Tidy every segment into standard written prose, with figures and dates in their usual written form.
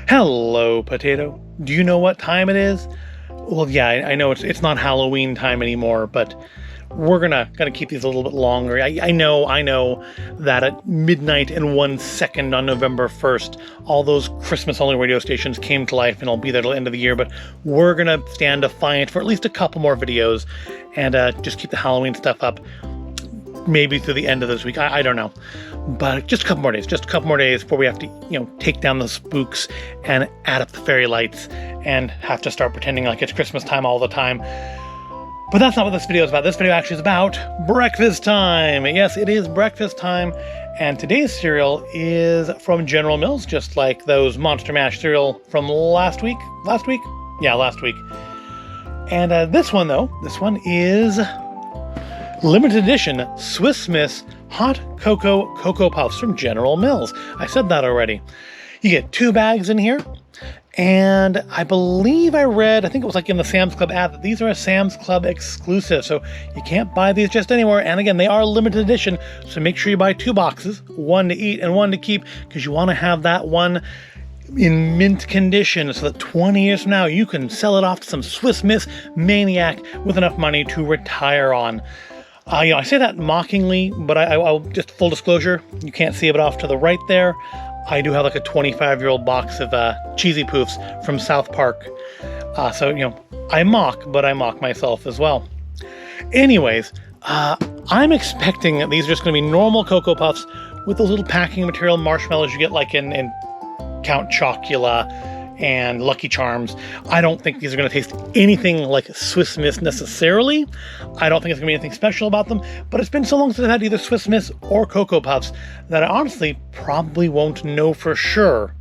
Hello, potato. Do you know what time it is? Well, yeah, I know it's not Halloween time anymore, but we're gonna keep these a little bit longer. I know that at midnight and 1 second on November 1st, all those Christmas-only radio stations came to life, and I'll be there till the end of the year. But we're gonna stand defiant for at least a couple more videos, and just keep the Halloween stuff up. Maybe through the end of this week. I don't know. But just a couple more days. Just a couple more days before we have to, take down the spooks and add up the fairy lights and have to start pretending like it's Christmas time all the time. But that's not what this video is about. This video actually is about breakfast time. Yes, it is breakfast time. And today's cereal is from General Mills, just like those Monster Mash cereal from last week. Last week? Yeah, last week. And this one is limited edition Swiss Miss Hot Cocoa Puffs from General Mills. I said that already. You get 2 bags in here, and I believe I think it was like in the Sam's Club ad, that these are a Sam's Club exclusive, so you can't buy these just anywhere. And again, they are limited edition, so make sure you buy 2 boxes, 1 to eat and 1 to keep, because you want to have that one in mint condition so that 20 years from now you can sell it off to some Swiss Miss maniac with enough money to retire on. I say that mockingly, but I'll just full disclosure, you can't see it, but off to the right there, I do have like a 25-year-old box of Cheesy Poofs from South Park. So, I mock, but I mock myself as well. Anyways, I'm expecting that these are just going to be normal Cocoa Puffs with those little packing material marshmallows you get like in Count Chocula and Lucky Charms. I don't think these are going to taste anything like Swiss Miss necessarily. I don't think it's going to be anything special about them, but it's been so long since I've had either Swiss Miss or Cocoa Puffs that I honestly probably won't know for sure.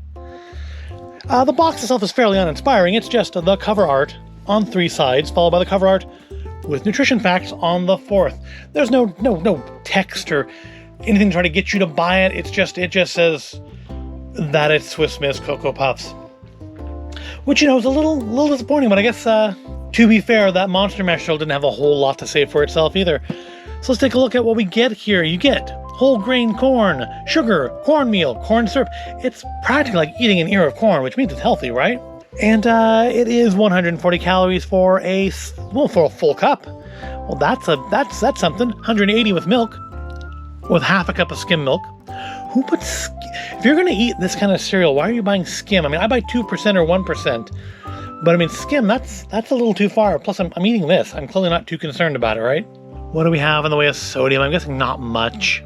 The box itself is fairly uninspiring. It's just the cover art on 3 sides, followed by the cover art with nutrition facts on the 4th. There's no text or anything to try to get you to buy it. It just says that it's Swiss Miss Cocoa Puffs. Which, is a little disappointing, but I guess, to be fair, that Monster Mash show didn't have a whole lot to say for itself either. So let's take a look at what we get here. You get whole grain corn, sugar, cornmeal, corn syrup. It's practically like eating an ear of corn, which means it's healthy, right? And it is 140 calories for a full cup. Well, that's something. 180 with milk, with half a cup of skim milk. Who puts... If you're going to eat this kind of cereal, why are you buying skim? I mean, I buy 2% or 1%. But I mean, skim, that's a little too far. Plus, I'm eating this. I'm clearly not too concerned about it, right? What do we have in the way of sodium? I'm guessing not much.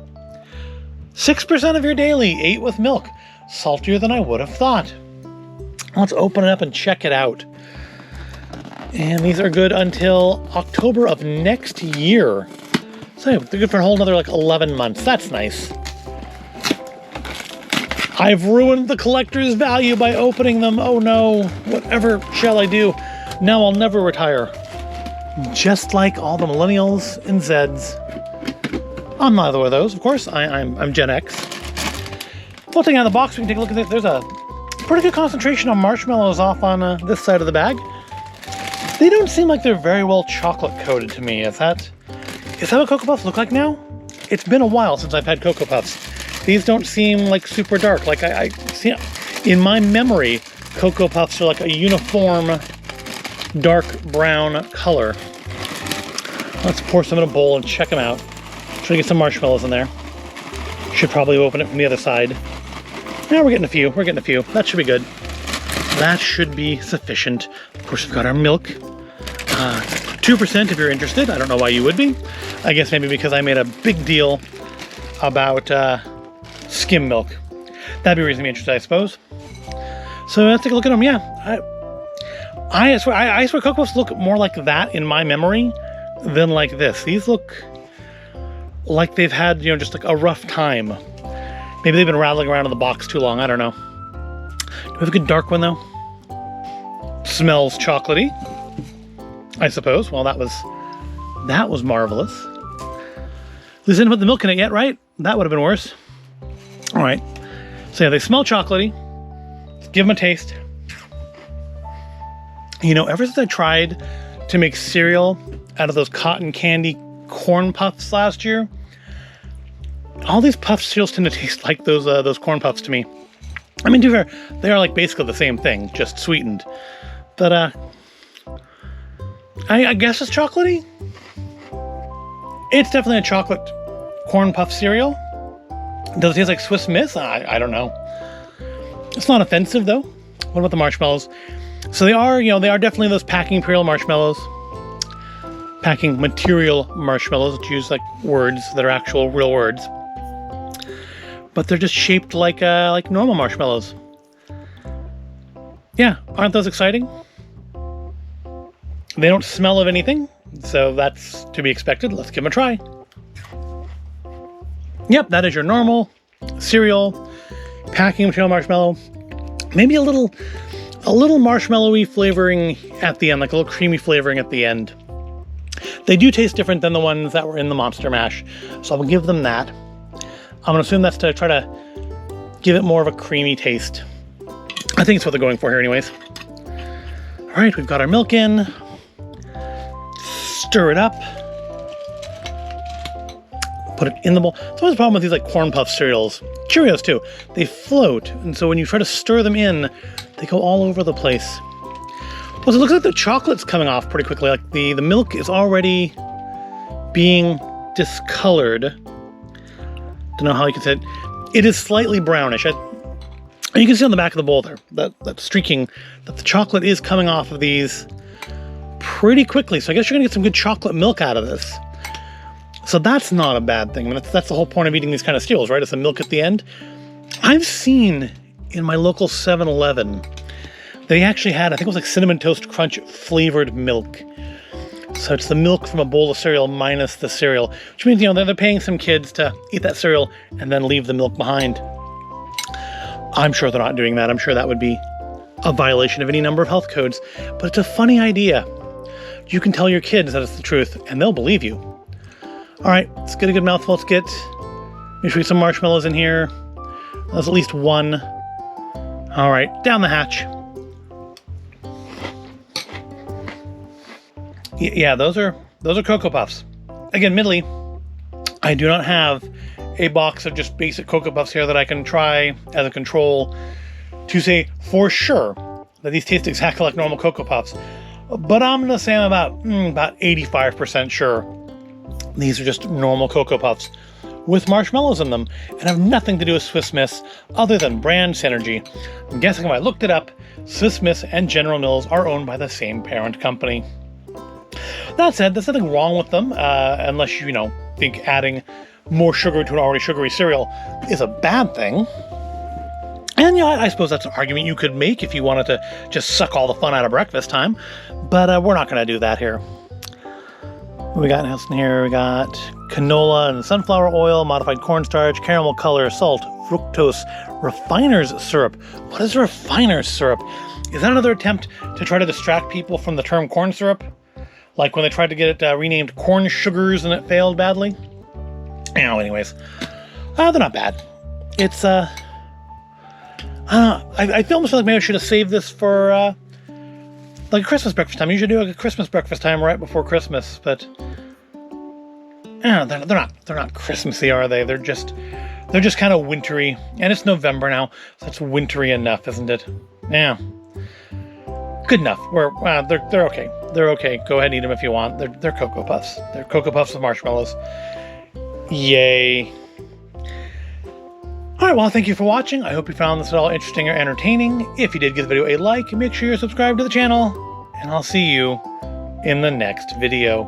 6% of your daily, 8 with milk. Saltier than I would have thought. Let's open it up and check it out. And these are good until October of next year. So they're good for a whole another 11 months. That's nice. I've ruined the collector's value by opening them. Oh no, whatever shall I do? Now I'll never retire. Just like all the millennials and Zeds. I'm neither one of those, of course. I'm Gen X. Well, taking out of the box, we can take a look at this. There's a pretty good concentration of marshmallows off on this side of the bag. They don't seem like they're very well chocolate coated to me. Is that what Cocoa Puffs look like now? It's been a while since I've had Cocoa Puffs. These don't seem like super dark. Like I see, in my memory, Cocoa Puffs are like a uniform dark brown color. Let's pour some in a bowl and check them out. Try to get some marshmallows in there. Should probably open it from the other side. Now we're getting a few. That should be good. That should be sufficient. Of course, we've got our milk. 2% if you're interested. I don't know why you would be. I guess maybe because I made a big deal about skim milk. That'd be a reason to be interested, I suppose. So let's take a look at them. Yeah, I swear Cocoa Puffs look more like that in my memory than like this. These look like they've had, just like a rough time. Maybe they've been rattling around in the box too long. I don't know. Do we have a good dark one though? Smells chocolatey, I suppose. Well, that was marvelous. At least I didn't put the milk in it yet, right? That would have been worse. All right. So yeah, they smell chocolatey. Let's give them a taste. Ever since I tried to make cereal out of those cotton candy corn puffs last year, all these puff cereals tend to taste like those corn puffs to me. I mean, to be fair, they are like basically the same thing, just sweetened. But I guess it's chocolatey. It's definitely a chocolate corn puff cereal. Does it taste like Swiss Miss? I don't know. It's not offensive though. What about the marshmallows? So they are, they are definitely those packing imperial marshmallows. Packing material marshmallows, to use like words that are actual real words. But they're just shaped like normal marshmallows. Yeah, aren't those exciting? They don't smell of anything, so that's to be expected. Let's give them a try. Yep, that is your normal cereal, packing material marshmallow. Maybe a little marshmallowy flavoring at the end, like a little creamy flavoring at the end. They do taste different than the ones that were in the Monster Mash, so I'll give them that. I'm gonna assume that's to try to give it more of a creamy taste. I think it's what they're going for here anyways. All right, we've got our milk in. Stir it up. Put it in the bowl. It's always a problem with these like corn puff cereals. Cheerios too. They float, and so when you try to stir them in, they go all over the place. Well, so it looks like the chocolate's coming off pretty quickly. Like the milk is already being discolored. Don't know how you can say it. It is slightly brownish. You can see on the back of the bowl there, that streaking, that the chocolate is coming off of these pretty quickly. So I guess you're gonna get some good chocolate milk out of this. So that's not a bad thing. I mean, that's the whole point of eating these kind of cereals, right? It's the milk at the end. I've seen in my local 7-Eleven, they actually had, I think it was like Cinnamon Toast Crunch flavored milk. So it's the milk from a bowl of cereal minus the cereal, which means, they're paying some kids to eat that cereal and then leave the milk behind. I'm sure they're not doing that. I'm sure that would be a violation of any number of health codes, but it's a funny idea. You can tell your kids that it's the truth and they'll believe you. All right, let's get a good mouthful. Make sure we get some marshmallows in here. There's at least one. All right, down the hatch. Yeah, those are Cocoa Puffs. Again, admittedly, I do not have a box of just basic Cocoa Puffs here that I can try as a control to say for sure that these taste exactly like normal Cocoa Puffs. But I'm gonna say I'm about 85% sure these are just normal Cocoa Puffs with marshmallows in them and have nothing to do with Swiss Miss other than brand synergy. I'm guessing if I looked it up, Swiss Miss and General Mills are owned by the same parent company. That said, there's nothing wrong with them, unless you think adding more sugar to an already sugary cereal is a bad thing. And I suppose that's an argument you could make if you wanted to just suck all the fun out of breakfast time, but we're not going to do that here. What we got in here? We got canola and sunflower oil, modified cornstarch, caramel color, salt, fructose, refiner's syrup. What is refiner's syrup? Is that another attempt to try to distract people from the term corn syrup? Like when they tried to get it renamed corn sugars and it failed badly? Anyways, they're not bad. It's, I almost feel like maybe I should have saved this for, like a Christmas breakfast time. You should do like a Christmas breakfast time right before Christmas, but they're not Christmassy, are they? They're just kind of wintry, and it's November now, so it's wintry enough, isn't it? Yeah, good enough. They're okay. They're okay. Go ahead and eat them if you want. They're Cocoa Puffs. They're Cocoa Puffs with marshmallows. Yay. Alright, well, thank you for watching. I hope you found this at all interesting or entertaining. If you did, give the video a like and make sure you're subscribed to the channel. And I'll see you in the next video.